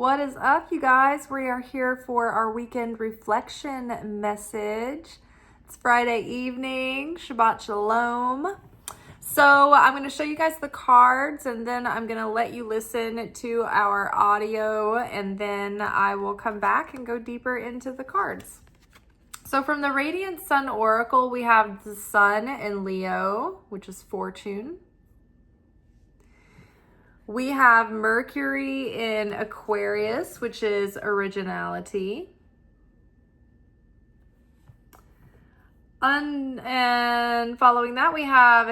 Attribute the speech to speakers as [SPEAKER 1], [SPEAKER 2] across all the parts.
[SPEAKER 1] What is up, you guys? We are here for our weekend reflection message. It's Friday evening. Shabbat Shalom. So I'm going to show you guys the cards, and then I'm going to let you listen to our audio, and then I will come back and go deeper into the cards. So from the Radiant Sun Oracle, we have the Sun in Leo, which is fortune. We have Mercury in Aquarius, which is originality. And following that, we have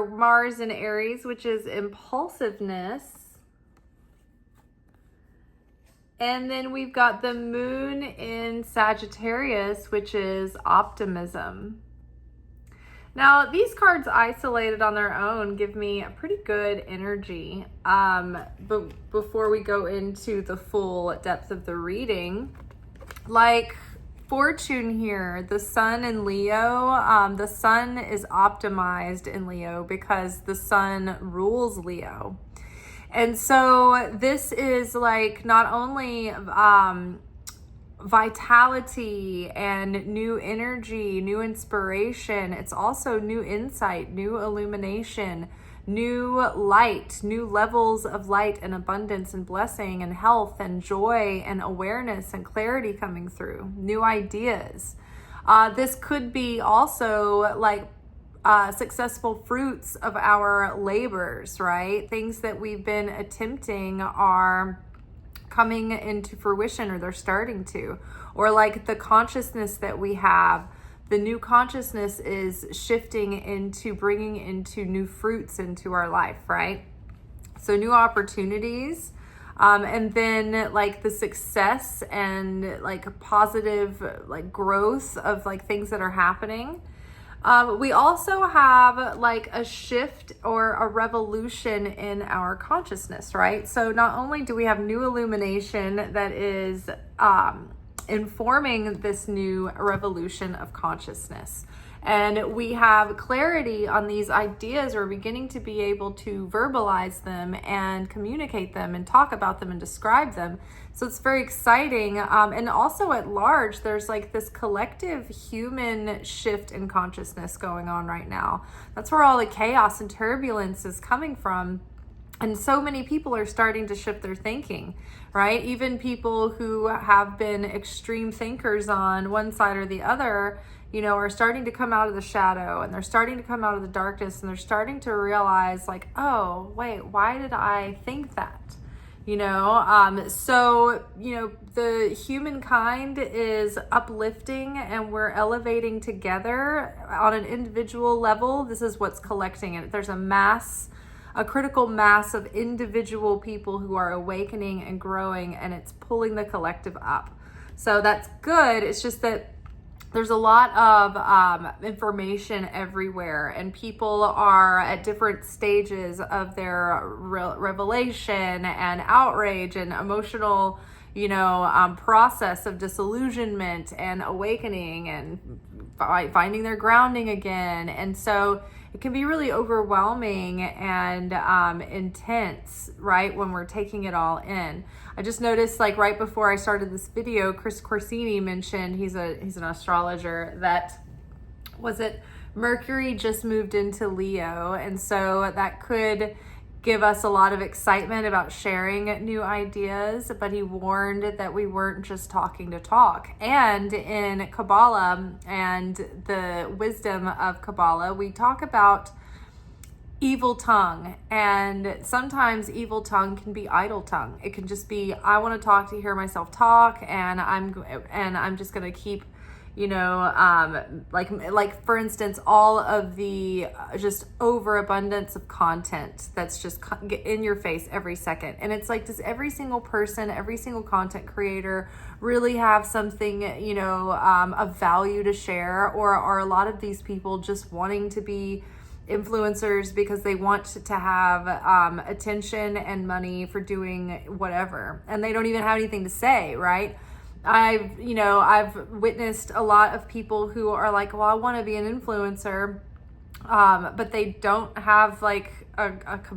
[SPEAKER 1] Mars in Aries, which is impulsiveness. And then we've got the Moon in Sagittarius, which is optimism. Now, these cards isolated on their own give me a pretty good energy. But before we go into the full depth of the reading, like fortune here, the Sun in Leo, the Sun is optimized in Leo because the Sun rules Leo. And so this is like not only vitality and new energy, new inspiration. It's also new insight, new illumination, new light, new levels of light and abundance and blessing and health and joy and awareness and clarity coming through, new ideas. This could be also like successful fruits of our labors, right? Things that we've been attempting are coming into fruition, or they're starting to, or like the consciousness that we have, the new consciousness is shifting into bringing into new fruits into our life, right? So new opportunities, and then like the success and like positive like growth of like things that are happening. We also have like a shift or a revolution in our consciousness, right? So not only do we have new illumination that is informing this new revolution of consciousness, and we have clarity on these ideas. We're beginning to be able to verbalize them and communicate them and talk about them and describe them. So it's very exciting. And also at large, there's like this collective human shift in consciousness going on right now. That's where all the chaos and turbulence is coming from. And so many people are starting to shift their thinking, right? Even people who have been extreme thinkers on one side or the other, you know, are starting to come out of the shadow, and they're starting to come out of the darkness, and they're starting to realize like, oh, wait, why did I think that? You know, so, you know, the humankind is uplifting and we're elevating together on an individual level. This is what's collecting it. There's a critical mass of individual people who are awakening and growing, and it's pulling the collective up. So that's good. It's just that there's a lot of information everywhere, and people are at different stages of their revelation and outrage and emotional, you know, process of disillusionment and awakening and finding their grounding again. And so it can be really overwhelming and intense, right, when we're taking it all in. I just noticed, like right before I started this video, Chris Corsini mentioned, he's an astrologer, that Mercury just moved into Leo, and so that could give us a lot of excitement about sharing new ideas, but he warned that we weren't just talking to talk. And in Kabbalah and the wisdom of Kabbalah, we talk about evil tongue, and sometimes evil tongue can be idle tongue. It can just be, I want to talk to hear myself talk, and I'm just going to keep, you know, like for instance, all of the just overabundance of content that's just in your face every second. And it's like, does every single person, every single content creator really have something, you know, of value to share? Or are a lot of these people just wanting to be influencers because they want to have attention and money for doing whatever, and they don't even have anything to say, right? I've witnessed a lot of people who are like, well, I want to be an influencer, but they don't have like a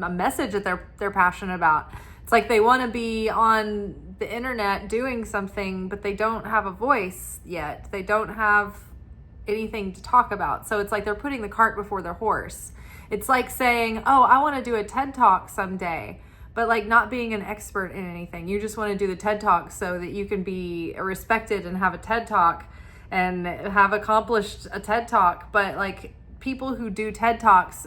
[SPEAKER 1] message that they're passionate about. It's like they want to be on the internet doing something, but they don't have a voice yet. They don't have anything to talk about. So it's like they're putting the cart before their horse. It's like saying, oh, I want to do a TED Talk someday, but like not being an expert in anything. You just want to do the TED Talk so that you can be respected and have a TED Talk and have accomplished a TED Talk. But like people who do TED Talks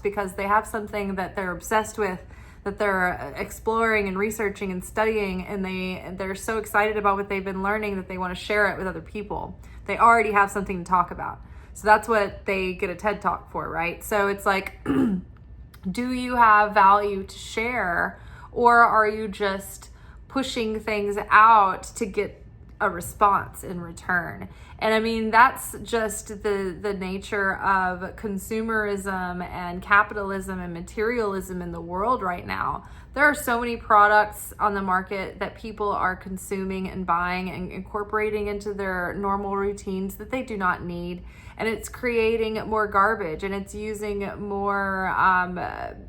[SPEAKER 1] because they have something that they're obsessed with, that they're exploring and researching and studying, and they're so excited about what they've been learning that they want to share it with other people. They already have something to talk about. So that's what they get a TED Talk for, right? So it's like, do you have value to share, or are you just pushing things out to get a response in return? And I mean, that's just the nature of consumerism and capitalism and materialism in the world right now. There are so many products on the market that people are consuming and buying and incorporating into their normal routines that they do not need. And it's creating more garbage, and it's using more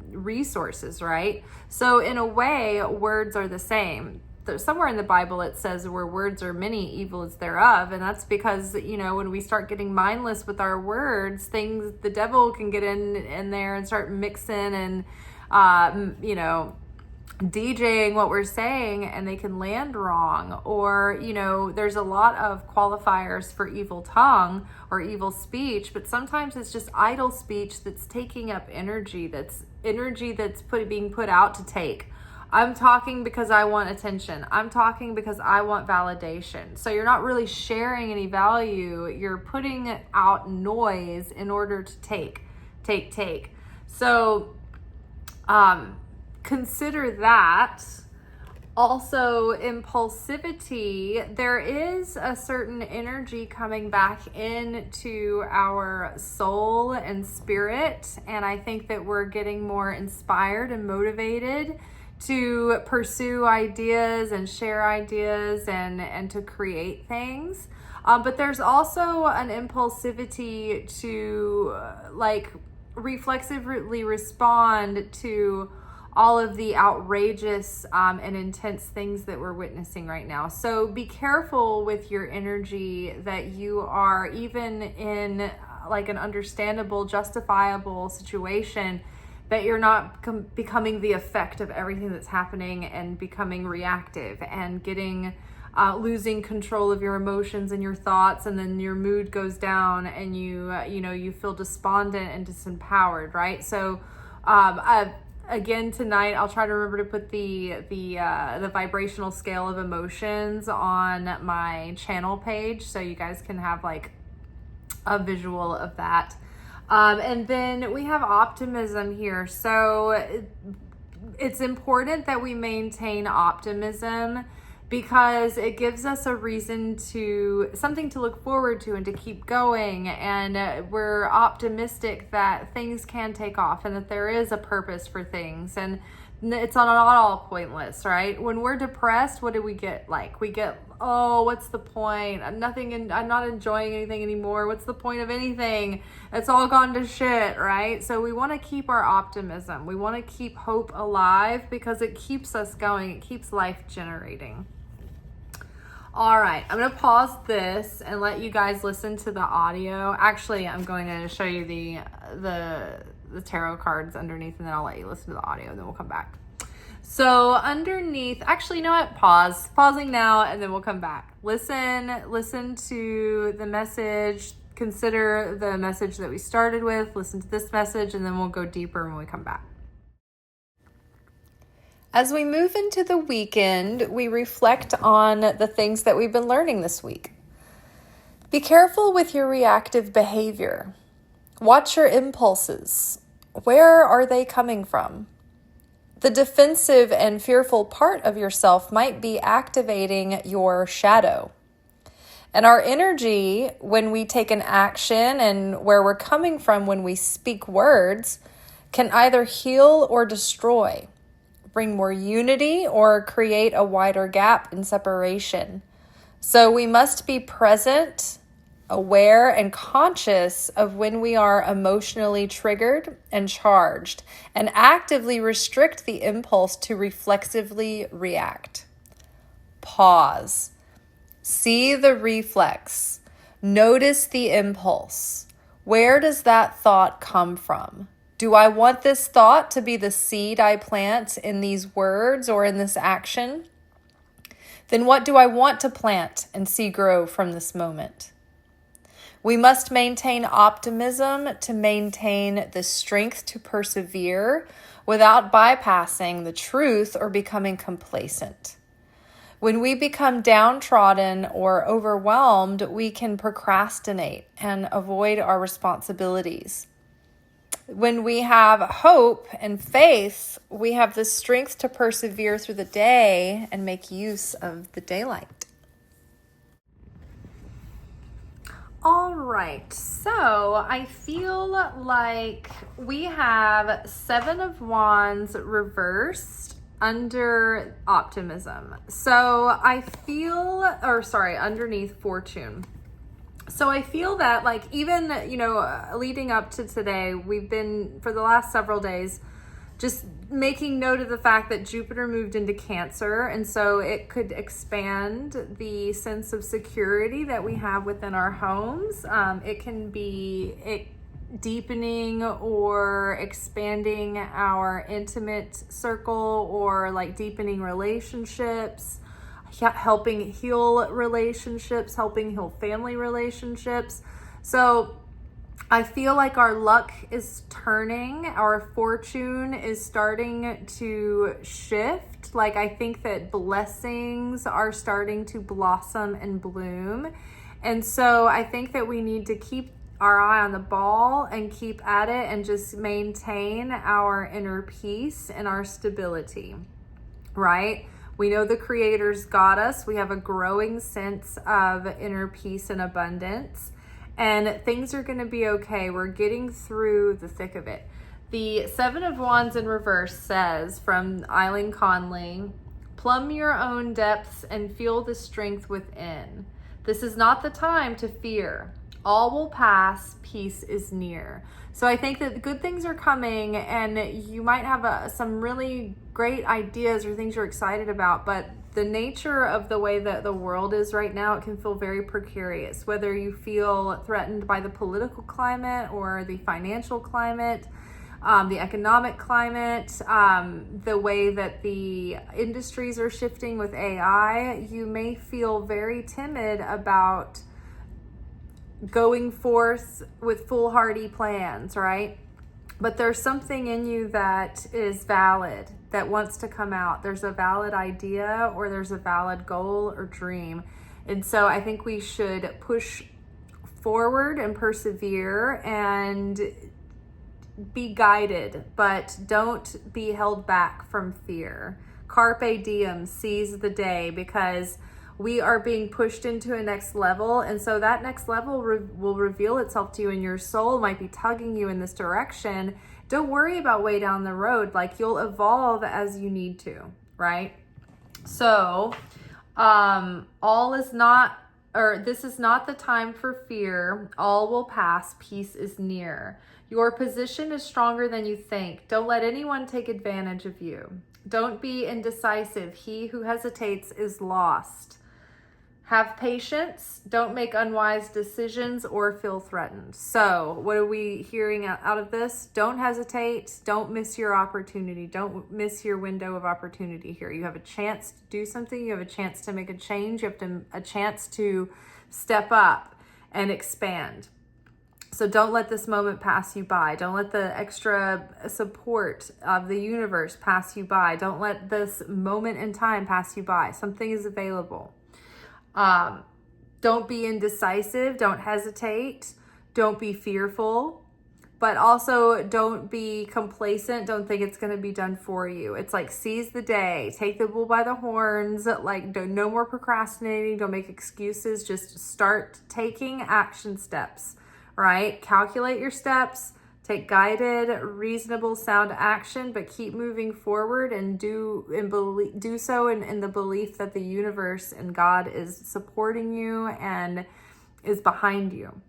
[SPEAKER 1] resources, right? So in a way, words are the same. Somewhere in the Bible it says where words are many, evil is thereof. And that's because, you know, when we start getting mindless with our words, the devil can get in there and start mixing and, DJing what we're saying, and they can land wrong. Or, you know, there's a lot of qualifiers for evil tongue or evil speech, but sometimes it's just idle speech that's taking up energy, that's being put out to take. I'm talking because I want attention. I'm talking because I want validation. So you're not really sharing any value. You're putting out noise in order to take. So, consider that. Also, impulsivity, there is a certain energy coming back into our soul and spirit, and I think that we're getting more inspired and motivated to pursue ideas and share ideas and to create things. But there's also an impulsivity to reflexively respond to all of the outrageous and intense things that we're witnessing right now. So be careful with your energy, that you are, even in like an understandable, justifiable situation, that you're not becoming the effect of everything that's happening and becoming reactive and getting losing control of your emotions and your thoughts, and then your mood goes down and you feel despondent and disempowered, right? So again, tonight I'll try to remember to put the vibrational scale of emotions on my channel page, so you guys can have like a visual of that. And then we have optimism here. So it's important that we maintain optimism, because it gives us a reason something to look forward to and to keep going. And we're optimistic that things can take off and that there is a purpose for things. And it's not all pointless, right? When we're depressed, what do we get? We get, oh, what's the point? I'm not enjoying anything anymore. What's the point of anything? It's all gone to shit, right? So we want to keep our optimism. We want to keep hope alive, because it keeps us going. It keeps life generating. All right, I'm going to pause this and let you guys listen to the audio. Actually, I'm going to show you the tarot cards underneath, and then I'll let you listen to the audio, and then we'll come back. So underneath, actually, you know what? Pausing now, and then we'll come back. Listen to the message. Consider the message that we started with. Listen to this message, and then we'll go deeper when we come back. As we move into the weekend, we reflect on the things that we've been learning this week. Be careful with your reactive behavior. Watch your impulses. Where are they coming from? The defensive and fearful part of yourself might be activating your shadow. And our energy, when we take an action, and where we're coming from when we speak words, can either heal or destroy, bring more unity, or create a wider gap in separation. So we must be present aware and conscious of when we are emotionally triggered and charged, and actively restrict the impulse to reflexively react. Pause. See the reflex. Notice the impulse. Where does that thought come from? Do I want this thought to be the seed I plant in these words or in this action? Then what do I want to plant and see grow from this moment? We must maintain optimism to maintain the strength to persevere without bypassing the truth or becoming complacent. When we become downtrodden or overwhelmed, we can procrastinate and avoid our responsibilities. When we have hope and faith, we have the strength to persevere through the day and make use of the daylight. All right, so I feel like we have 7 of Wands reversed under optimism. So I feel, underneath fortune. So I feel that like even, leading up to today, we've been, for the last several days, just making note of the fact that Jupiter moved into Cancer, and so it could expand the sense of security that we have within our homes. It can be deepening or expanding our intimate circle, or like deepening relationships, helping heal relationships, helping heal family relationships. So I feel like our luck is turning, our fortune is starting to shift. Like I think that blessings are starting to blossom and bloom. And so I think that we need to keep our eye on the ball and keep at it and just maintain our inner peace and our stability, right? We know the Creator's got us. We have a growing sense of inner peace and abundance. And things are going to be okay. We're getting through the thick of it. The 7 of Wands in reverse says, from Eileen Conley, plumb your own depths and feel the strength within. This is not the time to fear. All will pass. Peace is near. So I think that good things are coming, and you might have some really great ideas or things you're excited about, but the nature of the way that the world is right now, it can feel very precarious, whether you feel threatened by the political climate or the financial climate, the economic climate, the way that the industries are shifting with AI. You may feel very timid about going forth with foolhardy plans, right? But there's something in you that is valid, that wants to come out. There's a valid idea, or there's a valid goal or dream. And so I think we should push forward and persevere and be guided, but don't be held back from fear. Carpe diem, seize the day, because we are being pushed into a next level. And so that next level will reveal itself to you, and your soul might be tugging you in this direction. Don't worry about way down the road. Like, you'll evolve as you need to, right? So, this is not the time for fear. All will pass. Peace is near. Your position is stronger than you think. Don't let anyone take advantage of you. Don't be indecisive. He who hesitates is lost. Have patience. Don't make unwise decisions or feel threatened. So what are we hearing out of this? Don't hesitate. Don't miss your opportunity. Don't miss your window of opportunity here. You have a chance to do something. You have a chance to make a change. You have a chance to step up and expand. So don't let this moment pass you by. Don't let the extra support of the universe pass you by. Don't let this moment in time pass you by. Something is available. Don't be indecisive. Don't hesitate. Don't be fearful. But also don't be complacent. Don't think it's going to be done for you. It's like, seize the day. Take the bull by the horns. Like, no more procrastinating. Don't make excuses. Just start taking action steps, right? Calculate your steps. Take guided, reasonable, sound action, but keep moving forward and do so in the belief that the universe and God is supporting you and is behind you.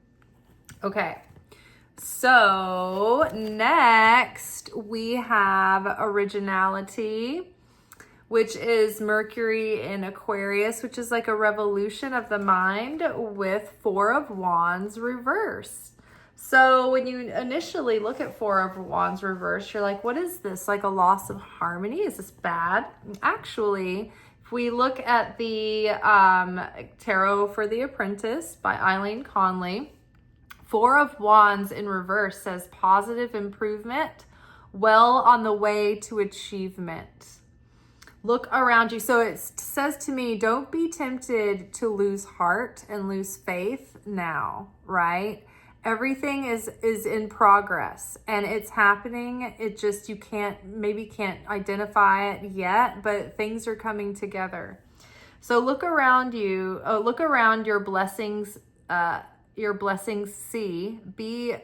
[SPEAKER 1] Okay. So next we have originality, which is Mercury in Aquarius, which is like a revolution of the mind with Four of Wands reversed. So when you initially look at Four of Wands reversed, you're like, what is this? Like a loss of harmony? Is this bad? Actually, if we look at the Tarot for the Apprentice by Eileen Conley, Four of Wands in reverse says positive improvement, well on the way to achievement. Look around you. So it says to me, don't be tempted to lose heart and lose faith now, right? Everything is in progress and it's happening. It just, you can't identify it yet, but things are coming together. So look around you, look around your blessings, see, be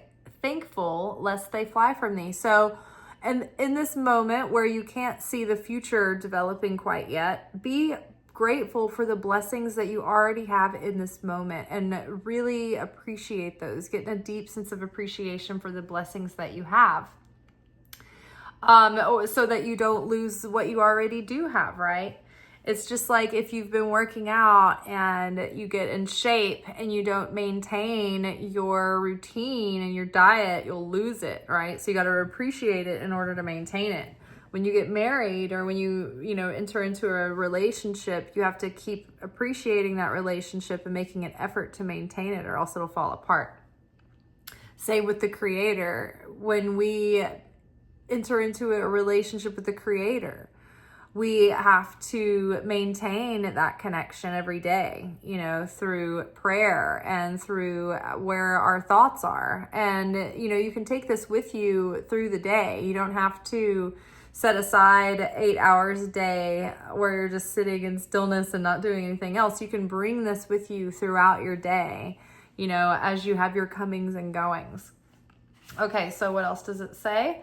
[SPEAKER 1] thankful lest they fly from thee. So, and in this moment where you can't see the future developing quite yet, be grateful for the blessings that you already have in this moment and really appreciate those. Get a deep sense of appreciation for the blessings that you have. So that you don't lose what you already do have, right? It's just like if you've been working out and you get in shape and you don't maintain your routine and your diet, you'll lose it, right? So you got to appreciate it in order to maintain it. When you get married or when you enter into a relationship, you have to keep appreciating that relationship and making an effort to maintain it, or else it'll fall apart. Same with the Creator. When we enter into a relationship with the Creator, we have to maintain that connection every day, through prayer and through where our thoughts are. And, you can take this with you through the day. You don't have to set aside 8 hours a day where you're just sitting in stillness and not doing anything else. You can bring this with you throughout your day, as you have your comings and goings. Okay, so what else does it say?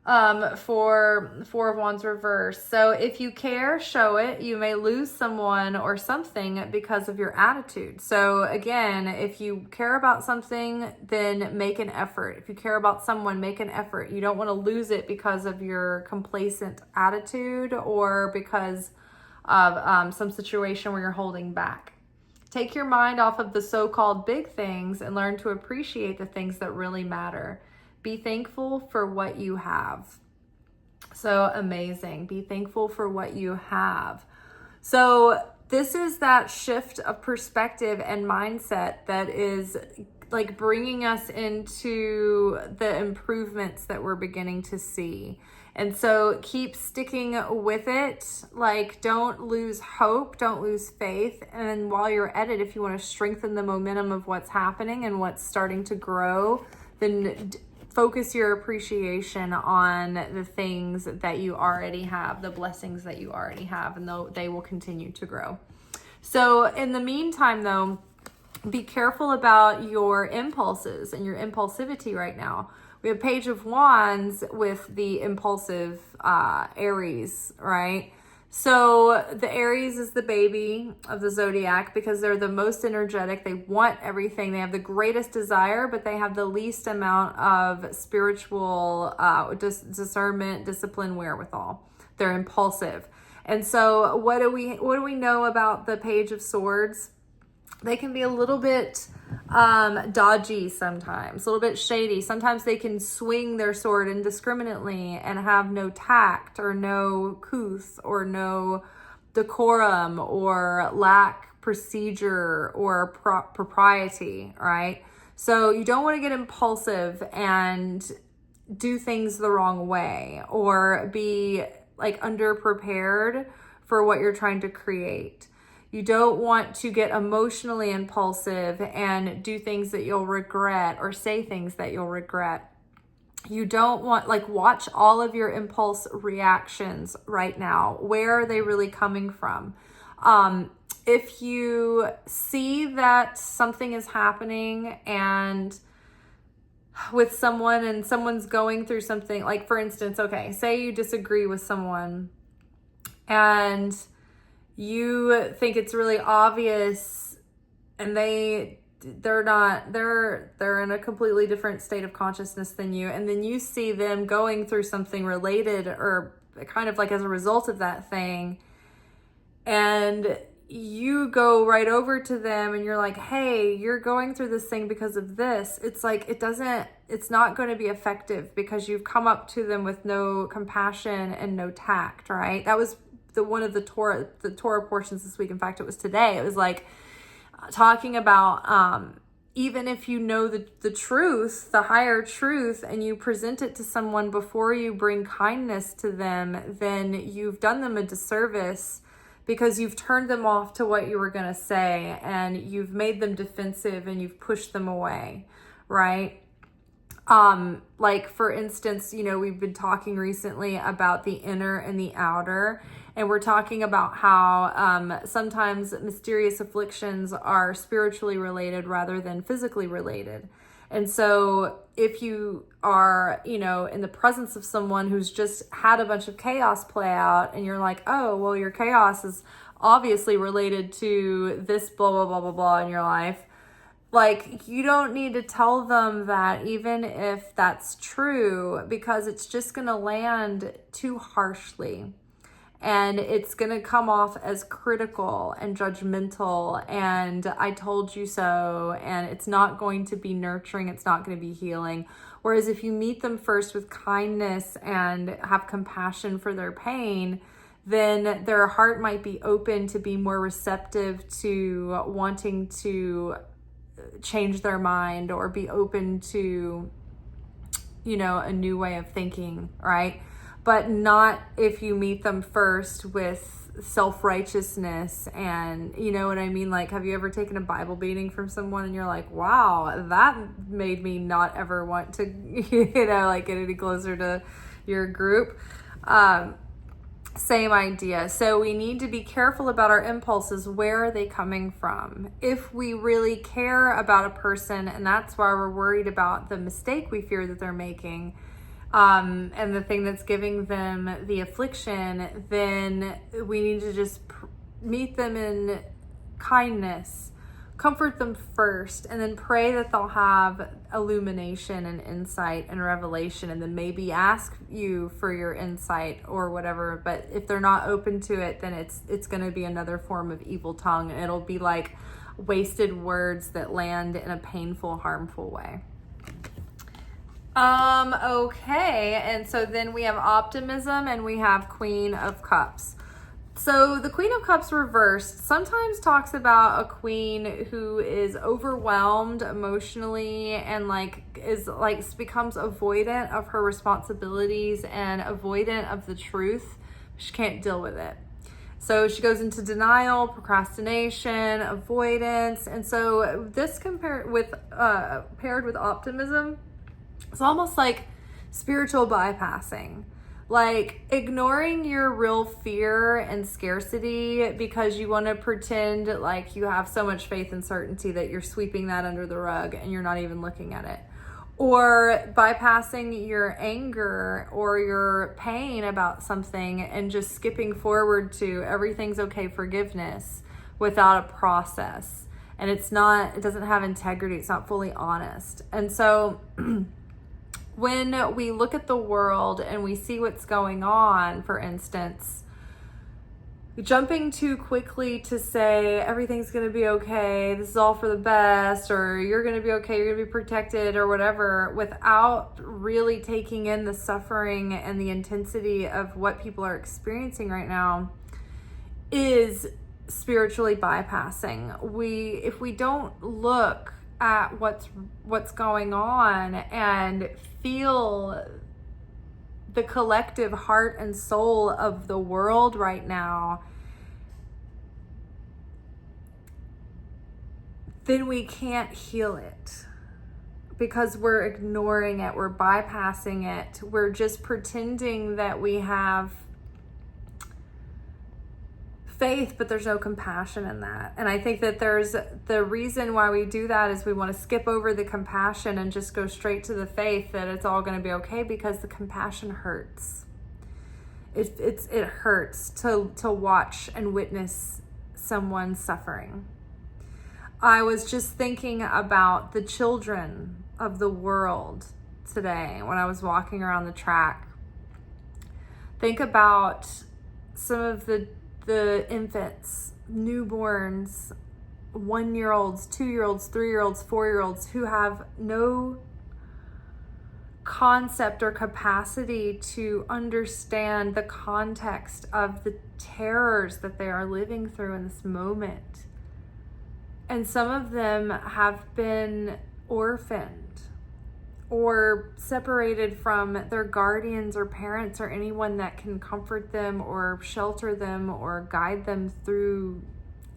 [SPEAKER 1] For Four of Wands reverse. So if you care, show it. You may lose someone or something because of your attitude. So again, if you care about something, then make an effort. If you care about someone, make an effort. You don't want to lose it because of your complacent attitude or because of some situation where you're holding back. Take your mind off of the so-called big things and learn to appreciate the things that really matter. Be thankful for what you have. So amazing. Be thankful for what you have. So this is that shift of perspective and mindset that is like bringing us into the improvements that we're beginning to see. And so keep sticking with it. Like, don't lose hope, don't lose faith. And while you're at it, if you want to strengthen the momentum of what's happening and what's starting to grow, then focus your appreciation on the things that you already have, the blessings that you already have, and they will continue to grow. So in the meantime, though, be careful about your impulses and your impulsivity right now. We have Page of Wands with the impulsive Aries, right? So the Aries is the baby of the zodiac because they're the most energetic. They want everything. They have the greatest desire, but they have the least amount of spiritual discernment, discipline, wherewithal. They're impulsive. And so what do we know about the Page of Swords? They can be a little bit dodgy sometimes, a little bit shady. Sometimes they can swing their sword indiscriminately and have no tact or no couth or no decorum or lack procedure or propriety, right? So you don't want to get impulsive and do things the wrong way or be like underprepared for what you're trying to create. You don't want to get emotionally impulsive and do things that you'll regret or say things that you'll regret. You don't want, watch all of your impulse reactions right now. Where are they really coming from? If you see that something is happening and with someone and someone's going through something, like for instance, okay, say you disagree with someone and you think it's really obvious and they they're in a completely different state of consciousness than you, and then you see them going through something related or kind of like as a result of that thing, and you go right over to them and you're like, hey, you're going through this thing because of this. It's like, it's not going to be effective because you've come up to them with no compassion and no tact, right? That was one of the Torah portions this week. In fact, it was today. It was like talking about, even if you know the truth, the higher truth, and you present it to someone before you bring kindness to them, then you've done them a disservice, because you've turned them off to what you were going to say, and you've made them defensive and you've pushed them away, right? Like for instance, we've been talking recently about the inner and the outer, and we're talking about how sometimes mysterious afflictions are spiritually related rather than physically related. And so if you are, in the presence of someone who's just had a bunch of chaos play out, and you're like, oh, well, your chaos is obviously related to this blah, blah, blah, blah, blah in your life. Like, you don't need to tell them that, even if that's true, because it's just going to land too harshly. And it's going to come off as critical and judgmental and I told you so, and it's not going to be nurturing, it's not going to be healing. Whereas if you meet them first with kindness and have compassion for their pain, then their heart might be open to be more receptive to wanting to change their mind or be open to, a new way of thinking, right? But not if you meet them first with self-righteousness and, you know what I mean? Like, have you ever taken a Bible beating from someone and you're like, wow, that made me not ever want to, get any closer to your group? Same idea. So we need to be careful about our impulses. Where are they coming from? If we really care about a person, and that's why we're worried about the mistake we fear that they're making, and the thing that's giving them the affliction, then we need to just meet them in kindness, comfort them first, and then pray that they'll have illumination and insight and revelation, and then maybe ask you for your insight or whatever. But if they're not open to it, then it's going to be another form of evil tongue, and it'll be like wasted words that land in a painful, harmful way. Okay, and so then we have optimism and we have Queen of Cups. So the Queen of Cups reversed sometimes talks about a queen who is overwhelmed emotionally and becomes avoidant of her responsibilities and avoidant of the truth. She can't deal with it. So she goes into denial, procrastination, avoidance. And so this paired with optimism, it's almost like spiritual bypassing, like ignoring your real fear and scarcity because you want to pretend like you have so much faith and certainty that you're sweeping that under the rug and you're not even looking at it. Or bypassing your anger or your pain about something and just skipping forward to everything's okay forgiveness without a process. And it doesn't have integrity. It's not fully honest. And so when we look at the world and we see what's going on, for instance, jumping too quickly to say everything's going to be okay, this is all for the best, or you're going to be okay, you're going to be protected, or whatever, without really taking in the suffering and the intensity of what people are experiencing right now, is spiritually bypassing. If we don't look at what's going on and feel the collective heart and soul of the world right now, then we can't heal it because we're ignoring it, we're bypassing it, we're just pretending that we have faith, but there's no compassion in that. And I think that there's the reason why we do that is we want to skip over the compassion and just go straight to the faith that it's all going to be okay, because the compassion hurts. It hurts to watch and witness someone suffering. I was just thinking about the children of the world today when I was walking around the track. Think about some of the infants, newborns, 1-year-olds, 2-year-olds, 3-year-olds, 4-year-olds who have no concept or capacity to understand the context of the terrors that they are living through in this moment. And some of them have been orphaned or separated from their guardians or parents or anyone that can comfort them or shelter them or guide them through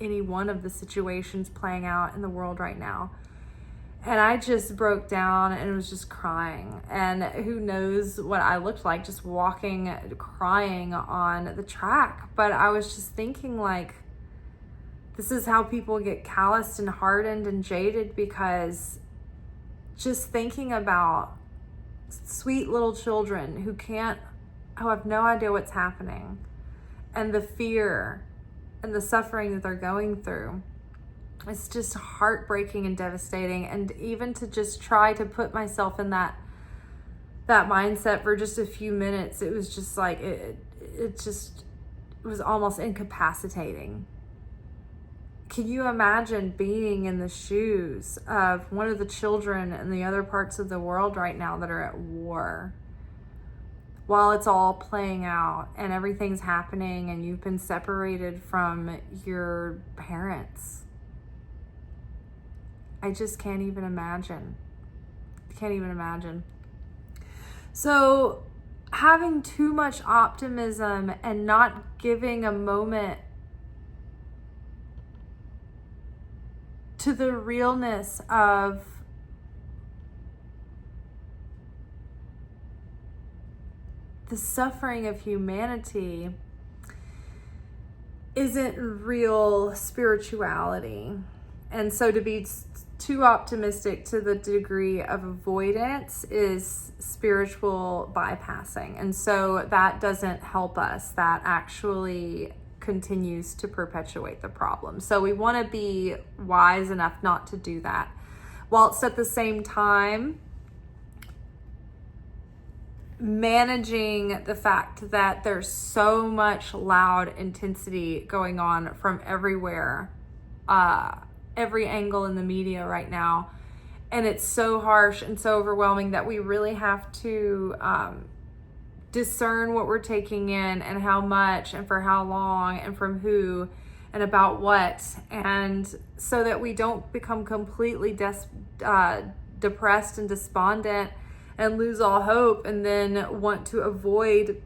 [SPEAKER 1] any one of the situations playing out in the world right now. And I just broke down and was just crying. And who knows what I looked like just walking, crying on the track. But I was just thinking, like, this is how people get calloused and hardened and jaded, because just thinking about sweet little children who have no idea what's happening, and the fear and the suffering that they're going through, it's just heartbreaking and devastating. And even to just try to put myself in that mindset for just a few minutes, it was just like, it was almost incapacitating. Can you imagine being in the shoes of one of the children in the other parts of the world right now that are at war, while it's all playing out and everything's happening and you've been separated from your parents? I just can't even imagine. So having too much optimism and not giving a moment to the realness of the suffering of humanity isn't real spirituality. And so to be too optimistic to the degree of avoidance is spiritual bypassing. And so that doesn't help us. That actually continues to perpetuate the problem. So we want to be wise enough not to do that, whilst at the same time managing the fact that there's so much loud intensity going on from everywhere, every angle in the media right now. And it's so harsh and so overwhelming that we really have to discern what we're taking in and how much and for how long and from who and about what, and so that we don't become completely depressed and despondent and lose all hope, and then want to avoid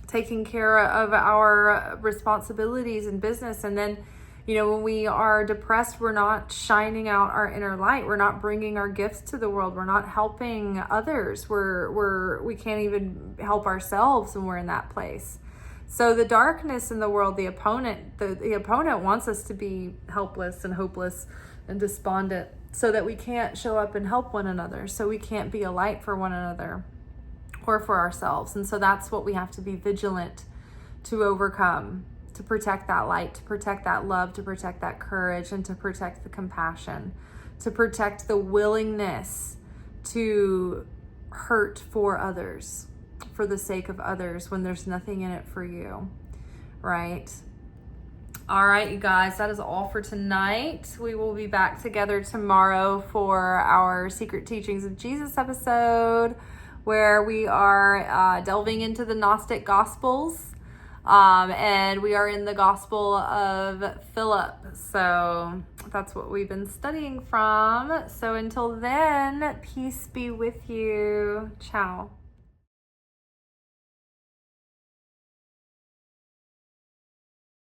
[SPEAKER 1] taking care of our responsibilities in business. And then, when we are depressed, we're not shining out our inner light. We're not bringing our gifts to the world. We're not helping others. We can't even help ourselves when we're in that place. So the darkness in the world, the opponent wants us to be helpless and hopeless and despondent, so that we can't show up and help one another. So we can't be a light for one another or for ourselves. And so that's what we have to be vigilant to overcome, to protect that light, to protect that love, to protect that courage, and to protect the compassion, to protect the willingness to hurt for others, for the sake of others, when there's nothing in it for you, right? All right, you guys, that is all for tonight. We will be back together tomorrow for our Secret Teachings of Jesus episode, where we are delving into the Gnostic Gospels. And we are in the Gospel of Philip. So that's what we've been studying from. So until then, peace be with you. Ciao.